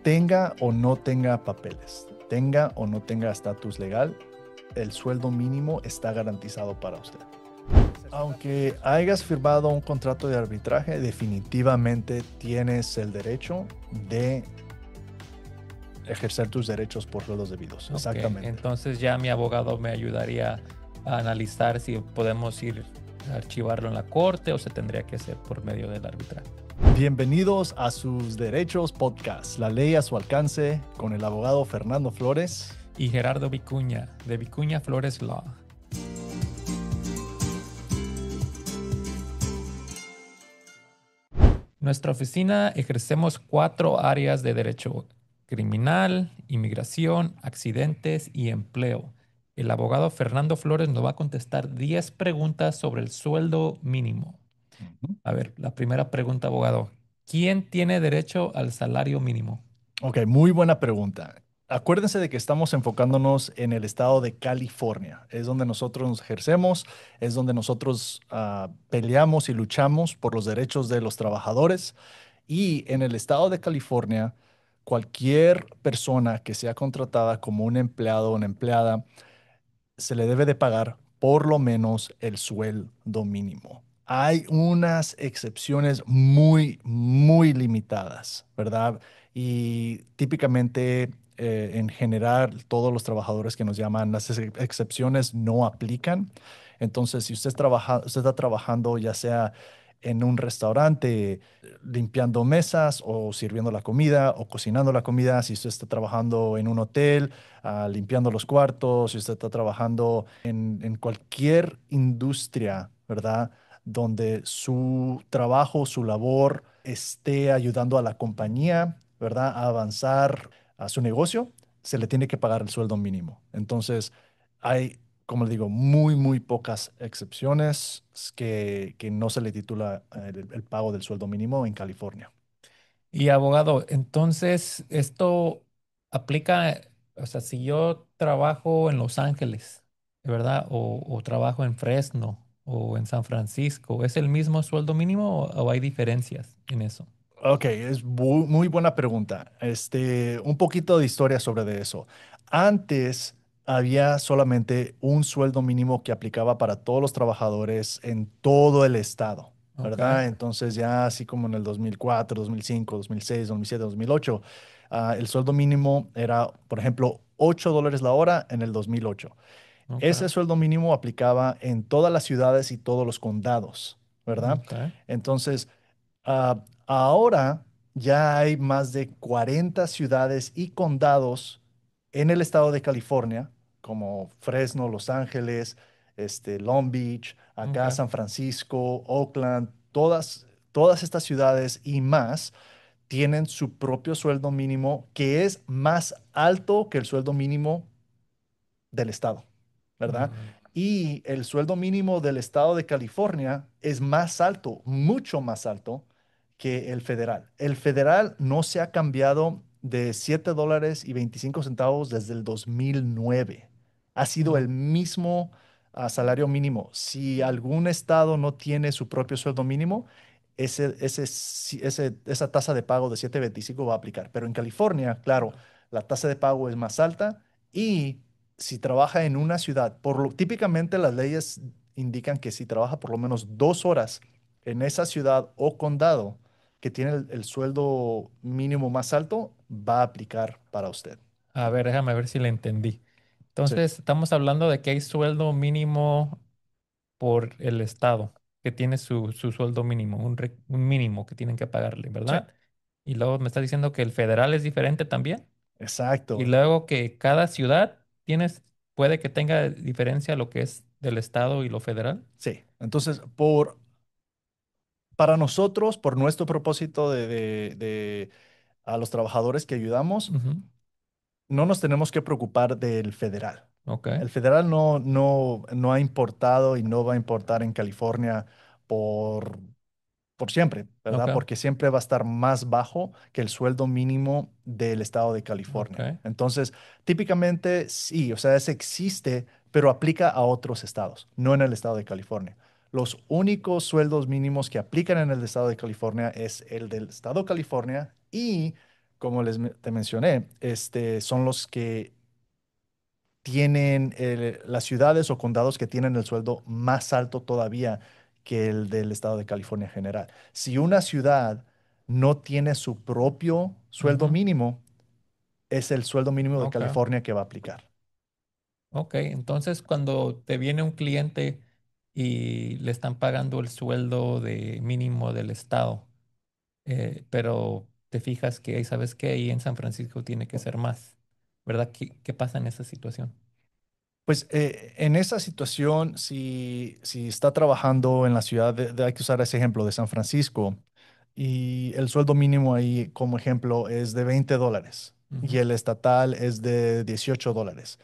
tenga o no tenga papeles, tenga o no tenga estatus legal, el sueldo mínimo está garantizado para usted. Aunque hayas firmado un contrato de arbitraje, definitivamente tienes el derecho de ejercer tus derechos por sueldos debidos. Ok, Exactamente. entonces ya mi abogado me ayudaría a analizar si podemos ir a archivarlo en la corte o se tendría que hacer por medio del arbitraje. Bienvenidos a sus Derechos Podcast, la ley a su alcance, con el abogado Fernando Flores. Y Gerardo Vicuña, de Vicuña Flores Law. Nuestra oficina ejercemos 4 áreas de derecho: criminal, inmigración, accidentes y empleo. El abogado Fernando Flores nos va a contestar 10 preguntas sobre el sueldo mínimo. Ujú. A ver, la primera pregunta, abogado. ¿Quién tiene derecho al salario mínimo? Ok, muy buena pregunta. Acuérdense de que estamos enfocándonos en el estado de California. Es donde nosotros nos ejercemos, es donde nosotros peleamos y luchamos por los derechos de los trabajadores. Y en el estado de California, cualquier persona que sea contratada como un empleado o una empleada se le debe de pagar por lo menos el sueldo mínimo. Hay unas excepciones muy, muy limitadas, ¿verdad? Y típicamente, en general, todos los trabajadores que nos llaman, las excepciones no aplican. Entonces, si usted está trabajando ya sea en un restaurante, limpiando mesas o sirviendo la comida o cocinando la comida, si usted está trabajando en un hotel, limpiando los cuartos, si usted está trabajando en cualquier industria, ¿verdad? Donde su trabajo, su labor esté ayudando a la compañía, ¿verdad? A avanzar a su negocio, se le tiene que pagar el sueldo mínimo. Entonces, hay, como le digo, muy, muy pocas excepciones que no se le titula el pago del sueldo mínimo en California. Y abogado, entonces esto aplica, o sea, si yo trabajo en Los Ángeles, ¿verdad? O trabajo en Fresno o en San Francisco, ¿es el mismo sueldo mínimo o hay diferencias en eso? Ok, es muy buena pregunta. Un poquito de historia sobre de eso. Antes había solamente un sueldo mínimo que aplicaba para todos los trabajadores en todo el estado, Ok, ¿verdad? Entonces ya así como en el 2004, 2005, 2006, 2007, 2008, el sueldo mínimo era, por ejemplo, $8 la hora en el 2008. ok, Ese sueldo mínimo aplicaba en todas las ciudades y todos los condados, ¿verdad? ok, Entonces, ahora ya hay más de 40 ciudades y condados en el estado de California, como Fresno, Los Ángeles, Long Beach, acá ok. San Francisco, Oakland, todas estas ciudades y más tienen su propio sueldo mínimo que es más alto que el sueldo mínimo del estado, ¿verdad? Mm, Y el sueldo mínimo del estado de California es más alto, mucho más alto que el federal. El federal no se ha cambiado de $7.25 desde el 2009. Ha sido mm. el mismo salario mínimo. Si algún estado no tiene su propio sueldo mínimo, esa tasa de pago de 7.25 va a aplicar. Pero en California, claro, la tasa de pago es más alta y si trabaja en una ciudad, típicamente las leyes indican que si trabaja por lo menos 2 horas en esa ciudad o condado que tiene el sueldo mínimo más alto, va a aplicar para usted. A ver, déjame ver si le entendí. Sí, Entonces, estamos hablando de que hay sueldo mínimo por el Estado, que tiene su sueldo mínimo, un mínimo que tienen que pagarle, sí, ¿verdad? Y luego me está diciendo que el federal es diferente también. Y exacto. luego que cada ciudad puede que tenga diferencia lo que es del Estado y lo federal. Sí. Entonces, para nosotros, por nuestro propósito de a los trabajadores que ayudamos, Ujú. no nos tenemos que preocupar del federal. Ok, El federal no ha importado y no va a importar en California por, por siempre, ok, ¿verdad? Porque siempre va a estar más bajo que el sueldo mínimo del estado de ok. California. Entonces, típicamente sí, o sea, ese existe, pero aplica a otros estados, no en el estado de California. Los únicos sueldos mínimos que aplican en el estado de California es el del estado de California y como te mencioné, son los que tienen las ciudades o condados que tienen el sueldo más alto todavía que el del estado de California en general. Si una ciudad no tiene su propio sueldo Ujú. mínimo, es el sueldo mínimo de Ok, California que va a aplicar. ok. Entonces, cuando te viene un cliente y le están pagando el sueldo de mínimo del estado, pero te fijas que, ¿sabes qué? Ahí en San Francisco tiene que ser más, ¿verdad? ¿Qué pasa en esa situación? Pues en esa situación, si está trabajando en la ciudad hay que usar ese ejemplo de San Francisco, y el sueldo mínimo ahí como ejemplo es de $20 y Ujú. el estatal es de $18.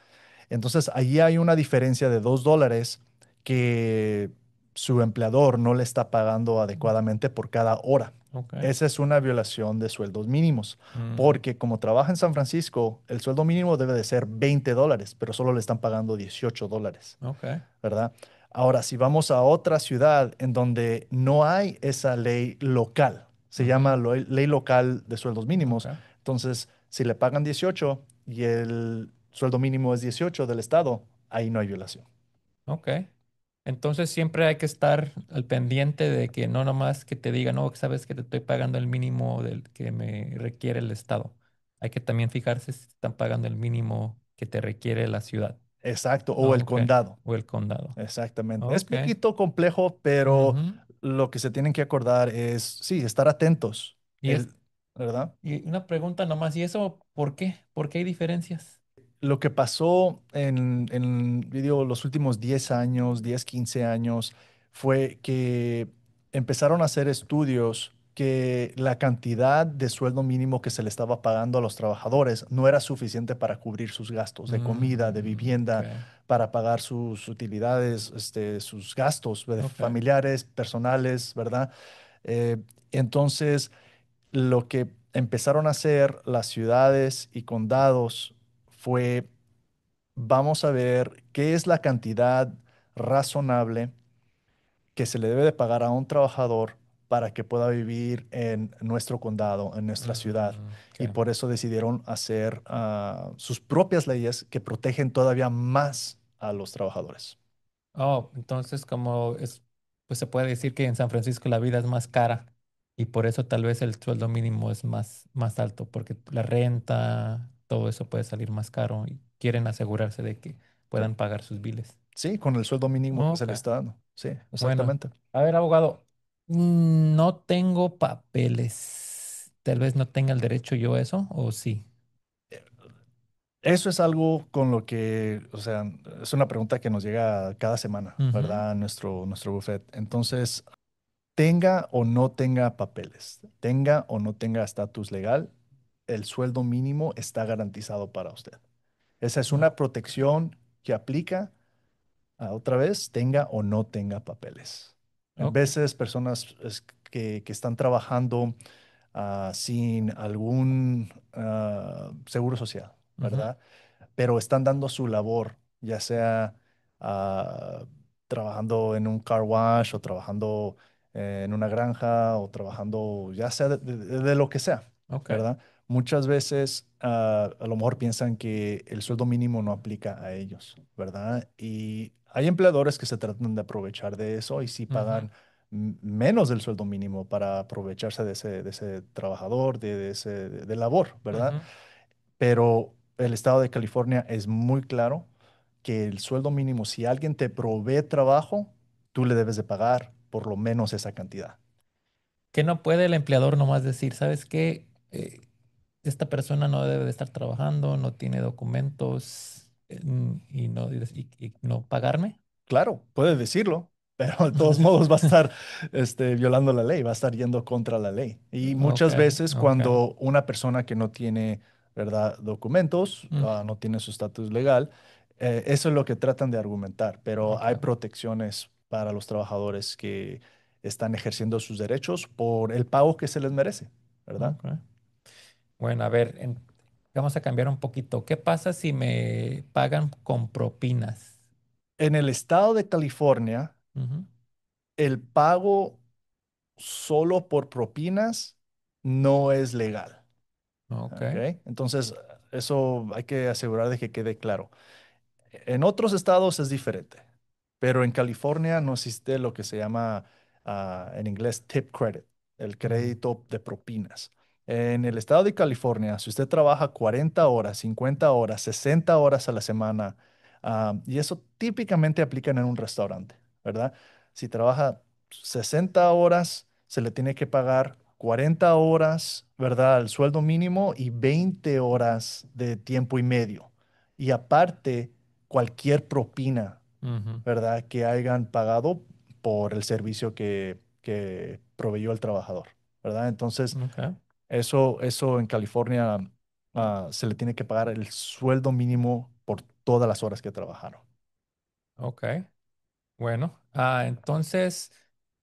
Entonces, allí hay una diferencia de $2 que su empleador no le está pagando adecuadamente por cada hora. Ok. Esa es una violación de sueldos mínimos, Mm, porque como trabaja en San Francisco, el sueldo mínimo debe de ser $20, pero solo le están pagando $18, ok, ¿verdad? Ahora, si vamos a otra ciudad en donde no hay esa ley local, se ujú, llama ley local de sueldos ok, mínimos, entonces si le pagan 18 y el sueldo mínimo es 18 del estado, ahí no hay violación. ok. Entonces siempre hay que estar al pendiente de que no nomás que te digan, no, sabes que te estoy pagando el mínimo del que me requiere el Estado. Hay que también fijarse si están pagando el mínimo que te requiere la ciudad. Exacto, o el Ok. condado. O el condado. Exactamente. Es Ok. poquito complejo, pero Ujú. lo que se tienen que acordar es, sí, estar atentos, Y es ¿verdad? y una pregunta nomás, ¿y eso por qué? ¿Por qué hay diferencias? Lo que pasó yo digo, los últimos 10 años, 10 15 años, fue que empezaron a hacer estudios que la cantidad de sueldo mínimo que se le estaba pagando a los trabajadores no era suficiente para cubrir sus gastos de comida, de Ok, vivienda, para pagar sus utilidades, sus gastos ok. familiares, personales, ¿verdad? Eh, entonces, lo que empezaron a hacer las ciudades y condados fue, vamos a ver qué es la cantidad razonable que se le debe de pagar a un trabajador para que pueda vivir en nuestro condado, en nuestra ciudad. Y Ok. por eso decidieron hacer sus propias leyes que protegen todavía más a los trabajadores. Oh, entonces como es, pues se puede decir que en San Francisco la vida es más cara y por eso tal vez el sueldo mínimo es más alto, porque la renta, todo eso puede salir más caro y quieren asegurarse de que Sí, puedan pagar sus biles. sí, con el sueldo mínimo que se Ok, le está dando. Sí, bueno. exactamente. A ver, abogado, no tengo papeles. Tal vez no tenga el derecho yo a eso, o sí. Eso es algo con lo que, o sea, es una pregunta que nos llega cada semana, Ujú. ¿verdad? Nuestro buffet. Entonces, tenga o no tenga papeles, tenga o no tenga estatus legal, el sueldo mínimo está garantizado para usted. Esa es una Ok. protección que aplica a otra vez, tenga o no tenga papeles. En Ok. veces, personas que están trabajando sin algún seguro social, Ujú. ¿verdad? Pero están dando su labor, ya sea ah, trabajando en un car wash o trabajando en una granja o trabajando ya sea de lo que sea, Ok. ¿verdad? Muchas veces a lo mejor piensan que el sueldo mínimo no aplica a ellos, ¿verdad? Y hay empleadores que se tratan de aprovechar de eso y sí Ujú. pagan menos del sueldo mínimo para aprovecharse de ese trabajador, de labor, ¿verdad? Ujú. Pero el estado de California es muy claro que el sueldo mínimo, si alguien te provee trabajo, tú le debes de pagar por lo menos esa cantidad. Que no puede el empleador nomás decir, ¿sabes qué? Esta persona no debe de estar trabajando, no tiene documentos y no pagarme. Claro, puede decirlo, pero de todos modos va a estar violando la ley, va a estar yendo contra la ley. Y Ok, muchas veces ok. cuando una persona que no tiene, ¿verdad?, documentos, Mm, no tiene su estatus legal, eso es lo que tratan de argumentar, pero hay ok, protecciones para los trabajadores que están ejerciendo sus derechos por el pago que se les merece, ¿verdad? ok. Bueno, a ver, vamos a cambiar un poquito. ¿Qué pasa si me pagan con propinas? En el estado de California, Ujú. el pago solo por propinas no es legal. Ok. ¿Ok? Entonces, eso hay que asegurar de que quede claro. En otros estados es diferente, pero en California no existe lo que se llama en inglés tip credit, el Ujú, crédito de propinas. En el estado de California, si usted trabaja 40 horas, 50 horas, 60 horas a la semana, y eso típicamente aplican en un restaurante, ¿verdad? Si trabaja 60 horas, se le tiene que pagar 40 horas, ¿verdad? El sueldo mínimo y 20 horas de tiempo y medio. Y aparte, cualquier propina, ujú. ¿verdad? Que hayan pagado por el servicio que proveyó el trabajador, ¿verdad? Entonces, Ok. eso en California se le tiene que pagar el sueldo mínimo por todas las horas que trabajaron. Ok. Bueno, entonces,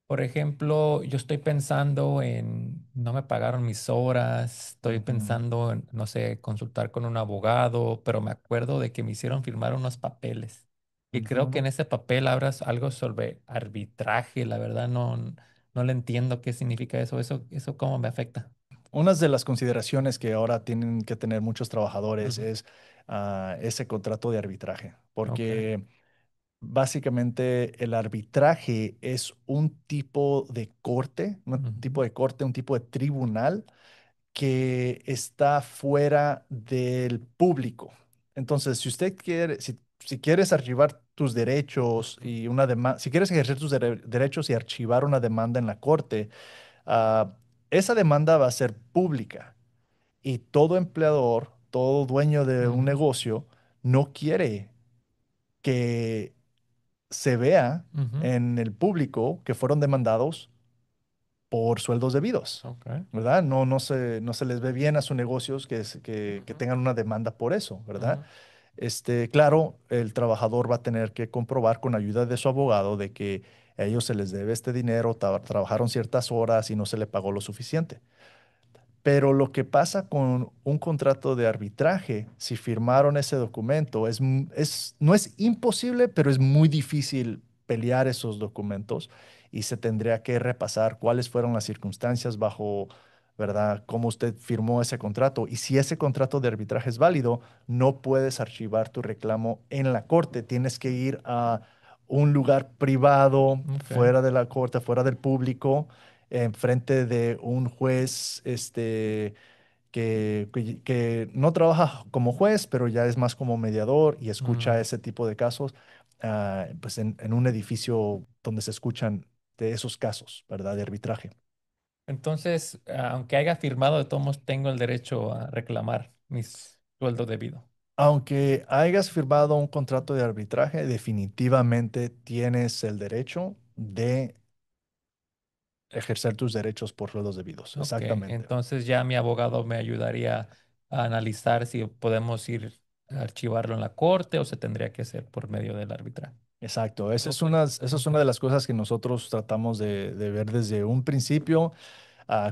por ejemplo, yo estoy pensando en, no me pagaron mis horas, estoy Ujú, pensando en, no sé, consultar con un abogado, pero me acuerdo de que me hicieron firmar unos papeles. Y creo que ujú. en ese papel habrás algo sobre arbitraje, la verdad no le entiendo qué significa eso, eso cómo me afecta. Unas de las consideraciones que ahora tienen que tener muchos trabajadores Ujú. es ese contrato de arbitraje, Ok. porque básicamente el arbitraje es un tipo de corte, Ujú, un tipo de tribunal que está fuera del público. Entonces, si usted quiere, si quieres archivar tus derechos ujú, y una demanda, si quieres ejercer tus derechos y archivar una demanda en la corte, ah, esa demanda va a ser pública y todo empleador, todo dueño de un ujú, negocio no quiere que se vea ujú. en el público que fueron demandados por sueldos debidos, Ok. ¿verdad? No se les ve bien a sus negocios que Ujú, tengan una demanda por eso, ¿verdad? ujú, Claro, el trabajador va a tener que comprobar con ayuda de su abogado de que a ellos se les debe este dinero, trabajaron ciertas horas y no se le pagó lo suficiente. Pero lo que pasa con un contrato de arbitraje, si firmaron ese documento, no es imposible, pero es muy difícil pelear esos documentos y se tendría que repasar cuáles fueron las circunstancias bajo, ¿verdad?, cómo usted firmó ese contrato. Y si ese contrato de arbitraje es válido, no puedes archivar tu reclamo en la corte. Tienes que ir a un lugar privado, ok. fuera de la corte, fuera del público en frente de un juez que no trabaja como juez, pero ya es más como mediador y escucha Mm. ese tipo de casos, pues en un edificio donde se escuchan de esos casos, ¿verdad? De arbitraje. Entonces, aunque haya firmado, de todos modos tengo el derecho a reclamar mis sueldo debido. Aunque hayas firmado un contrato de arbitraje, definitivamente tienes el derecho de ejercer tus derechos por sueldos debidos. Ok, Exactamente. entonces ya mi abogado me ayudaría a analizar si podemos ir a archivarlo en la corte o se tendría que hacer por medio del arbitraje. Exacto. Ok, Esa es ok, una de las cosas que nosotros tratamos de ver desde un principio,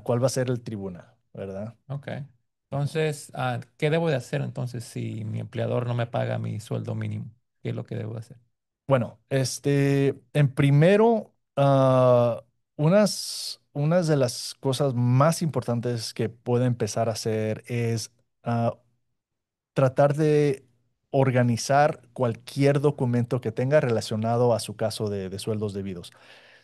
cuál va a ser el tribunal, ¿verdad? ok. Ujú. Entonces, ¿qué debo de hacer entonces si mi empleador no me paga mi sueldo mínimo? ¿Qué es lo que debo de hacer? Bueno, en primero, unas de las cosas más importantes que puede empezar a hacer es ah, tratar de organizar cualquier documento que tenga relacionado a su caso de sueldos debidos.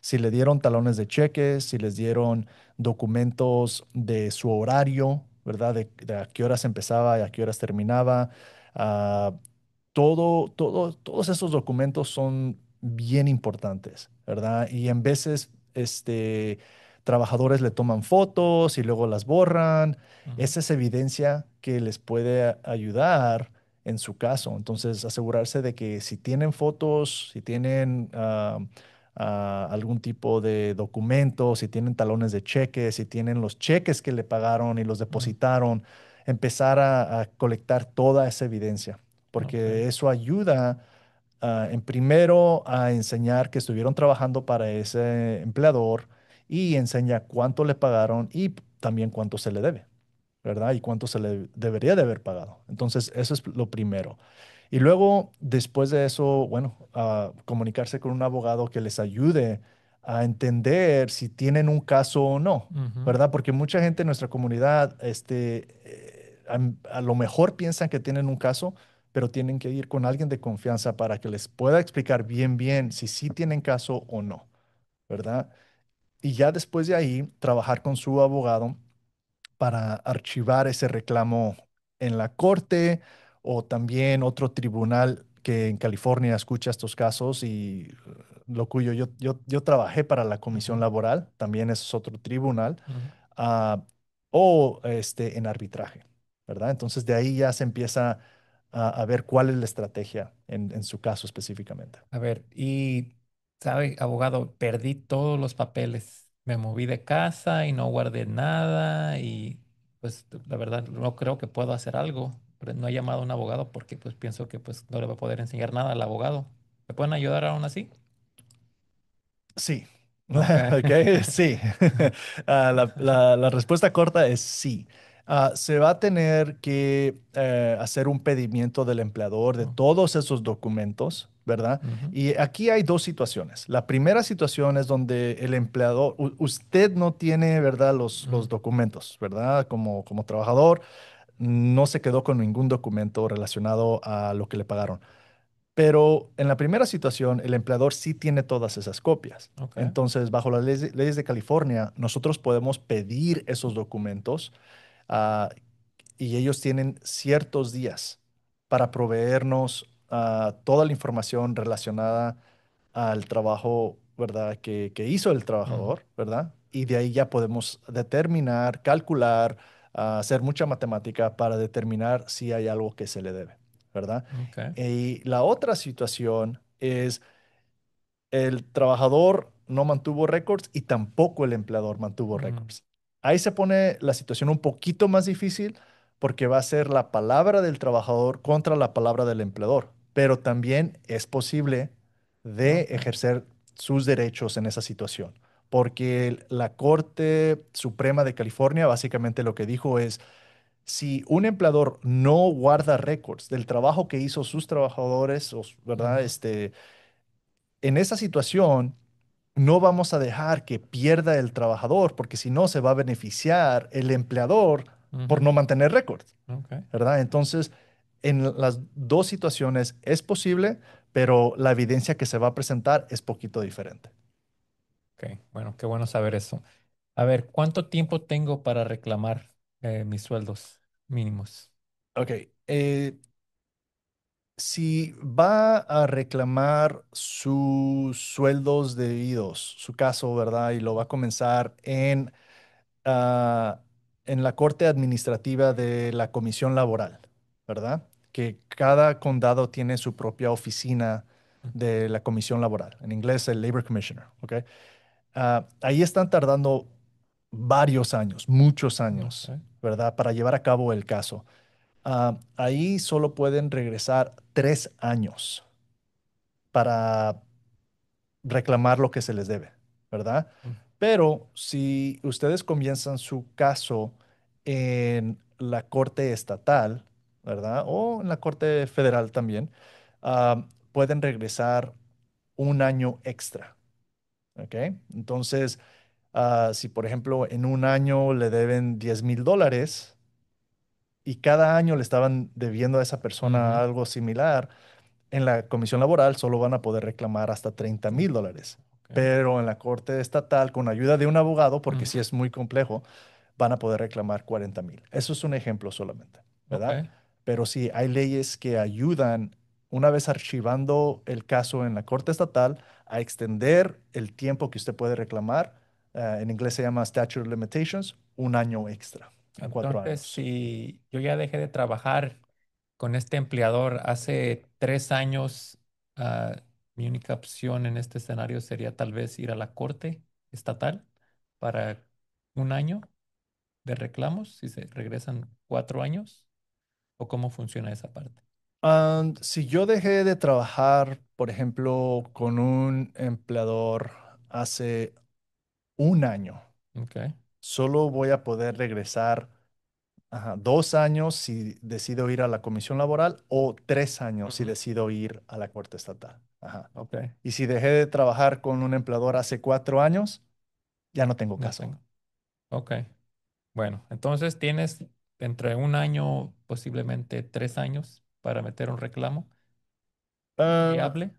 Si le dieron talones de cheques, si les dieron documentos de su horario, ¿verdad? De a qué horas empezaba y a qué horas terminaba. ah, Todos esos documentos son bien importantes, ¿verdad? Y en veces, trabajadores le toman fotos y luego las borran. Ujú, Esa es evidencia que les puede ayudar en su caso. Entonces, asegurarse de que si tienen fotos, si tienen algún tipo de documento, si tienen talones de cheques, si tienen los cheques que le pagaron y los ujú, depositaron, empezar a colectar toda esa evidencia, ok, porque eso ayuda en primero a enseñar que estuvieron trabajando para ese empleador y enseña cuánto le pagaron y también cuánto se le debe. ¿Verdad? Y cuánto se le debería de haber pagado. Entonces, eso es lo primero. Y luego, después de eso, bueno, comunicarse con un abogado que les ayude a entender si tienen un caso o no, ujú, ¿verdad? Porque mucha gente en nuestra comunidad, a lo mejor piensan que tienen un caso, pero tienen que ir con alguien de confianza para que les pueda explicar bien, bien si sí tienen caso o no, ¿verdad? Y ya después de ahí, trabajar con su abogado para archivar ese reclamo en la corte o también otro tribunal que en California escucha estos casos y lo cuyo yo trabajé para la Comisión Ujú, Laboral, también es otro tribunal, ujú. ah, o en arbitraje, ¿verdad? Entonces de ahí ya se empieza a ver cuál es la estrategia en su caso específicamente. A ver, y, ¿sabe, abogado? Perdí todos los papeles. Me moví de casa y no guardé nada y pues la verdad no creo que puedo hacer algo. Pero no he llamado a un abogado porque pues pienso que pues no le voy a poder enseñar nada al abogado. ¿Me pueden ayudar aún así? Sí, Ok. ok, sí. La respuesta corta es sí. Se va a tener que hacer un pedimiento del empleador de Oh, todos esos documentos, ¿verdad? ujú, Y aquí hay dos situaciones. La primera situación es donde el empleador, usted no tiene, ¿verdad? Los mm, documentos, ¿verdad? Como trabajador, no se quedó con ningún documento relacionado a lo que le pagaron. Pero en la primera situación, el empleador sí tiene todas esas copias. ok. Entonces, bajo las leyes de California, nosotros podemos pedir esos documentos, ah, y ellos tienen ciertos días para proveernos toda la información relacionada al trabajo, ¿verdad? Que hizo el Ujú, trabajador, ¿verdad? Y de ahí ya podemos determinar, calcular, hacer mucha matemática para determinar si hay algo que se le debe, ¿verdad? ok. Y la otra situación es el trabajador no mantuvo récords y tampoco el empleador mantuvo Mm, récords. Ahí se pone la situación un poquito más difícil porque va a ser la palabra del trabajador contra la palabra del empleador, pero también es posible de ok. ejercer sus derechos en esa situación, porque la Corte Suprema de California básicamente lo que dijo es, si un empleador no guarda récords del trabajo que hizo sus trabajadores, ¿verdad? Ujú, En esa situación, no vamos a dejar que pierda el trabajador, porque si no, se va a beneficiar el empleador por ujú, no mantener récords, ok. ¿verdad? Entonces, en las dos situaciones es posible, pero la evidencia que se va a presentar es poquito diferente. Ok, bueno, qué bueno saber eso. A ver, ¿cuánto tiempo tengo para reclamar mis sueldos mínimos? Ok, si va a reclamar sus sueldos debidos, su caso, ¿verdad? Y lo va a comenzar ah, en la Corte Administrativa de la Comisión Laboral, ¿verdad? Que cada condado tiene su propia oficina Mm, de la Comisión Laboral, en inglés el Labor Commissioner, ¿ok? Ahí están tardando varios años, muchos años, ok, ¿verdad? Para llevar a cabo el caso. Ahí solo pueden regresar 3 años para reclamar lo que se les debe, ¿verdad? mm, Pero si ustedes comienzan su caso en la corte estatal, ¿verdad? O en la corte federal también, pueden regresar un año extra, ¿ok? Entonces, si por ejemplo en un año le deben $10,000 y cada año le estaban debiendo a esa persona ujú, algo similar, en la comisión laboral solo van a poder reclamar hasta 30 sí, mil dólares, ok, pero en la corte estatal, con ayuda de un abogado, porque sí ujú, es muy complejo, van a poder reclamar 40,000. Eso es un ejemplo solamente, ok, ¿verdad? Pero sí, hay leyes que ayudan, una vez archivando el caso en la corte estatal, a extender el tiempo que usted puede reclamar. En inglés se llama statute of limitations, un año extra, a cuatro entonces, años. si yo ya dejé de trabajar con este empleador hace 3 años, mi única opción en este escenario sería tal vez ir a la corte estatal para un año de reclamos, si se regresan 4 años, o cómo funciona esa parte. Si yo dejé de trabajar, por ejemplo, con un empleador hace un año, Ok. solo voy a poder regresar 2 años si decido ir a la comisión laboral o 3 años si Ujú, decido ir a la corte estatal. Ajá. ok, Y si dejé de trabajar con un empleador hace 4 años, ya no tengo no caso. tengo. Ok. Bueno, entonces tienes entre un año, posiblemente 3 años para meter un reclamo. ¿Es Ah, viable?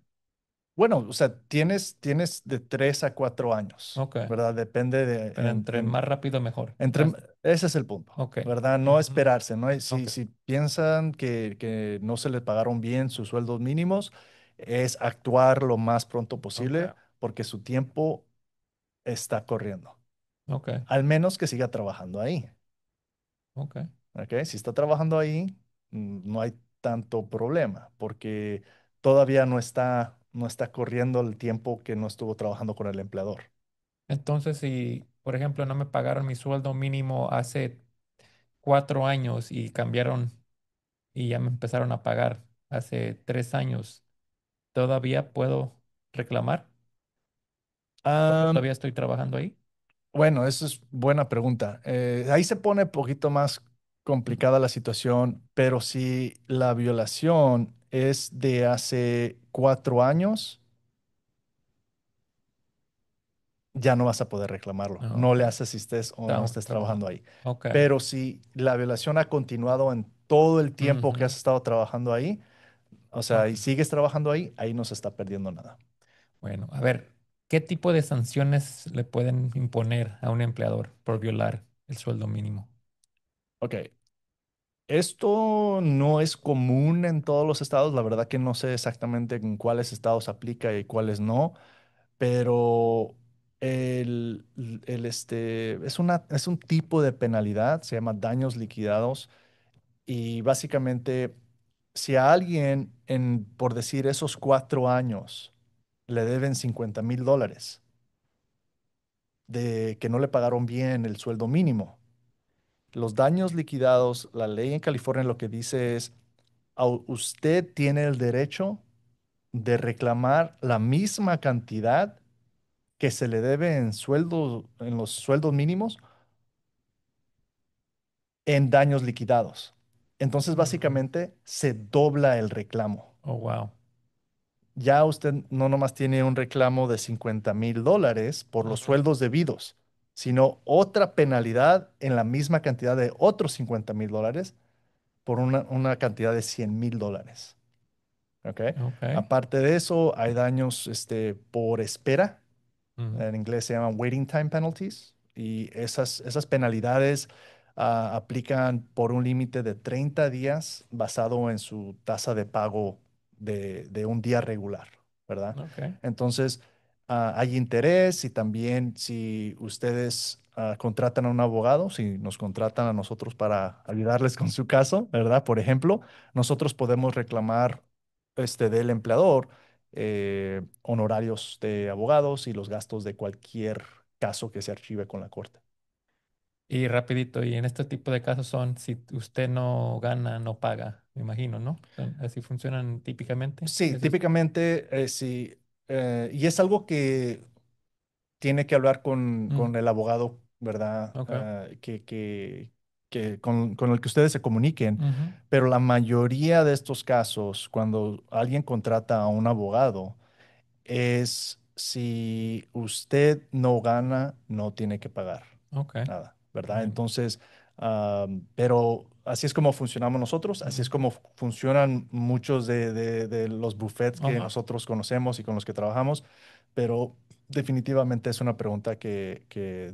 bueno, o sea, tienes de 3 a 4 años, Ok, ¿verdad? Depende pero entre más rápido mejor. entre, ese es el punto, Ok. ¿verdad? No Ujú. esperarse, ¿no? Y Si, Ok, si piensan que no se les pagaron bien sus sueldos mínimos, es actuar lo más pronto ok, posible porque su tiempo está corriendo. ok, Al menos que siga trabajando ahí, ok. ¿ok? Si está trabajando ahí, no hay tanto problema porque todavía no está corriendo el tiempo que no estuvo trabajando con el empleador. Entonces, si, por ejemplo, no me pagaron mi sueldo mínimo hace 4 años y cambiaron y ya me empezaron a pagar hace 3 años, ¿todavía puedo reclamar? Porque Ah, todavía estoy trabajando ahí. bueno, esa es buena pregunta. Ahí se pone un poquito más complicada la situación, pero si la violación es de hace 4 años, ya no vas a poder reclamarlo. Ah, No ok, le haces si estés o no estamos estés trabajando trabajando. ahí. Ok. Pero si la violación ha continuado en todo el tiempo que Ujú. has estado trabajando ahí, o sea, Ok. y sigues trabajando ahí, ahí no se está perdiendo nada. Bueno, a ver, ¿qué tipo de sanciones le pueden imponer a un empleador por violar el sueldo mínimo? Ok, esto no es común en todos los estados. La verdad que no sé exactamente en cuáles estados aplica y cuáles no. Pero es un tipo de penalidad, se llama daños liquidados, y básicamente, si a alguien, por decir, esos 4 años, le deben $50,000 de que no le pagaron bien el sueldo mínimo, los daños liquidados, la ley en California lo que dice es, usted tiene el derecho de reclamar la misma cantidad que se le debe en los sueldos mínimos, en daños liquidados. Entonces, Ujú. básicamente, se dobla el reclamo. Oh, wow. Ya usted no nomás tiene un reclamo de $50,000 por los Ujú. sueldos debidos, sino otra penalidad en la misma cantidad de otros $50,000 por una cantidad de $100,000. ¿Ok? Ok. Aparte de eso, hay daños por espera. Ujú. En inglés se llaman waiting time penalties, y esas penalidades aplican por un límite de 30 días basado en su tasa de pago de un día regular, ¿verdad? Ok. Entonces, hay interés, y también si ustedes contratan a un abogado, si nos contratan a nosotros para ayudarles con su caso, ¿verdad? Por ejemplo, nosotros podemos reclamar del empleador honorarios de abogados y los gastos de cualquier caso que se archive con la corte. Y rapidito, y en este tipo de casos son, si usted no gana, no paga, me imagino, ¿no? Así funcionan típicamente. Sí, Eso es. típicamente sí, y es algo que tiene que hablar con, Mm, con el abogado, ¿verdad? ok. Con el que ustedes se comuniquen, Ujú. pero la mayoría de estos casos, cuando alguien contrata a un abogado, es si usted no gana, no tiene que pagar Ok. nada, ¿verdad? Bueno. Entonces, pero así es como funcionamos nosotros, así es Ujú. como funcionan muchos de los buffets que Ajá. nosotros conocemos y con los que trabajamos, pero definitivamente es una pregunta que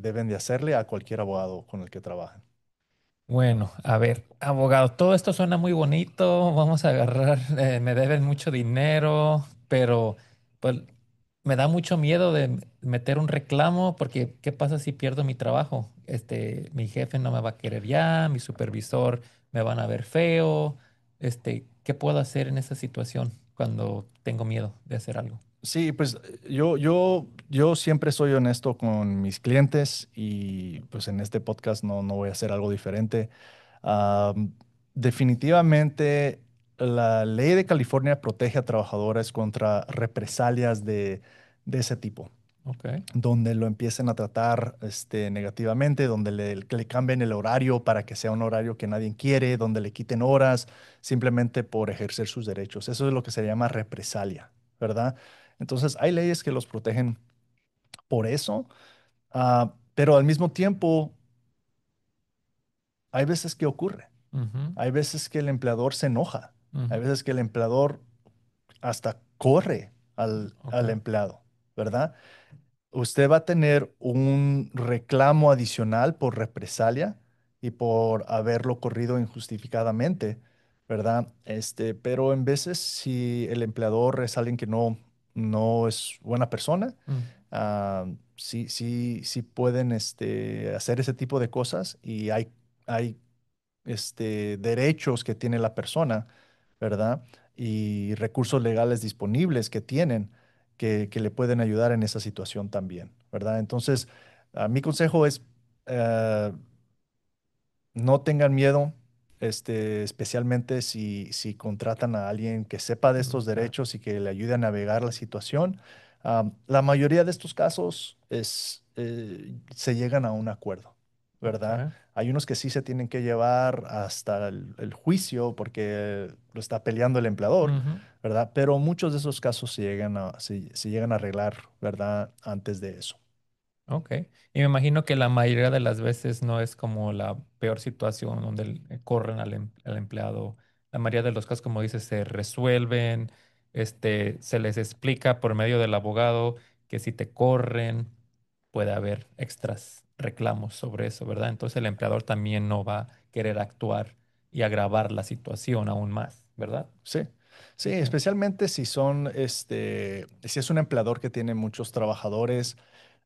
deben de hacerle a cualquier abogado con el que trabajen. Bueno, a ver, abogado, todo esto suena muy bonito, vamos a agarrar, me deben mucho dinero, pero pues me da mucho miedo de meter un reclamo porque ¿qué pasa si pierdo mi trabajo? Mi jefe no me va a querer ya, mi supervisor me van a ver feo, ¿qué puedo hacer en esa situación cuando tengo miedo de hacer algo? Sí, pues yo siempre soy honesto con mis clientes, y pues en este podcast no voy a hacer algo diferente. Am, Definitivamente la ley de California protege a trabajadores contra represalias de ese tipo, Ok, donde lo empiecen a tratar negativamente, donde que le cambien el horario para que sea un horario que nadie quiere, donde le quiten horas simplemente por ejercer sus derechos. Eso es lo que se llama represalia, ¿verdad? Entonces, hay leyes que los protegen por eso, pero al mismo tiempo, hay veces que ocurre. Ujú, Hay veces que el empleador se enoja. Hay ujú. veces que el empleador hasta corre Ok. al empleado, ¿verdad? Usted va a tener un reclamo adicional por represalia y por haberlo corrido injustificadamente, ¿verdad? Pero en veces si el empleador es alguien que no es buena persona, Mm, ah, sí pueden hacer ese tipo de cosas y hay derechos que tiene la persona, ¿verdad? Y recursos legales disponibles que tienen que le pueden ayudar en esa situación también, ¿verdad? Entonces, mi consejo es, eh, no tengan miedo, especialmente si contratan a alguien que sepa de estos claro. derechos y que le ayude a navegar la situación. La mayoría de estos casos se llegan a un acuerdo, ¿verdad? Ok. Hay unos que sí se tienen que llevar hasta el juicio porque lo está peleando el empleador, Ujú. ¿verdad? Pero muchos de esos casos se llegan a arreglar, ¿verdad? Antes de eso. Ok. Y me imagino que la mayoría de las veces no es como la peor situación donde corren al empleado. La mayoría de los casos, como dices, se resuelven, se les explica por medio del abogado que si te corren puede haber extras reclamos sobre eso, ¿verdad? Entonces el empleador también no va a querer actuar y agravar la situación aún más, ¿verdad? Sí, sí, Ok. especialmente si es un empleador que tiene muchos trabajadores,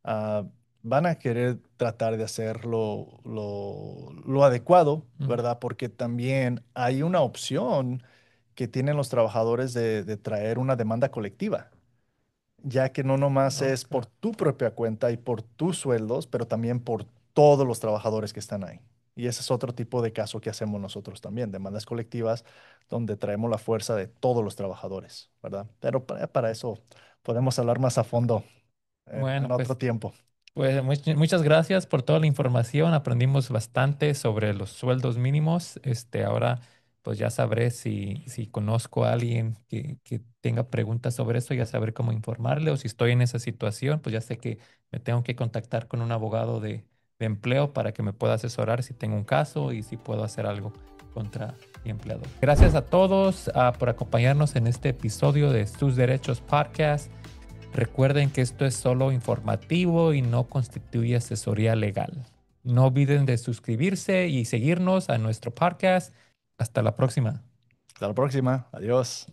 ah, van a querer tratar de hacer lo adecuado, Mm, ¿verdad? Porque también hay una opción que tienen los trabajadores de traer una demanda colectiva, ya que no nomás es ok. por tu propia cuenta y por tus sueldos, pero también por todos los trabajadores que están ahí. Y ese es otro tipo de caso que hacemos nosotros también, demandas colectivas, donde traemos la fuerza de todos los trabajadores, ¿verdad? Pero para eso podemos hablar más a fondo en Bueno, otro pues tiempo. Pues muchas gracias por toda la información. Aprendimos bastante sobre los sueldos mínimos. Ahora pues ya sabré si conozco a alguien que tenga preguntas sobre esto, ya sabré cómo informarle o si estoy en esa situación, pues ya sé que me tengo que contactar con un abogado de empleo para que me pueda asesorar si tengo un caso y si puedo hacer algo contra mi empleador. Gracias a todos por acompañarnos en este episodio de Sus Derechos Podcast. Recuerden que esto es solo informativo y no constituye asesoría legal. No olviden de suscribirse y seguirnos a nuestro podcast. Hasta la próxima. Hasta la próxima. Adiós.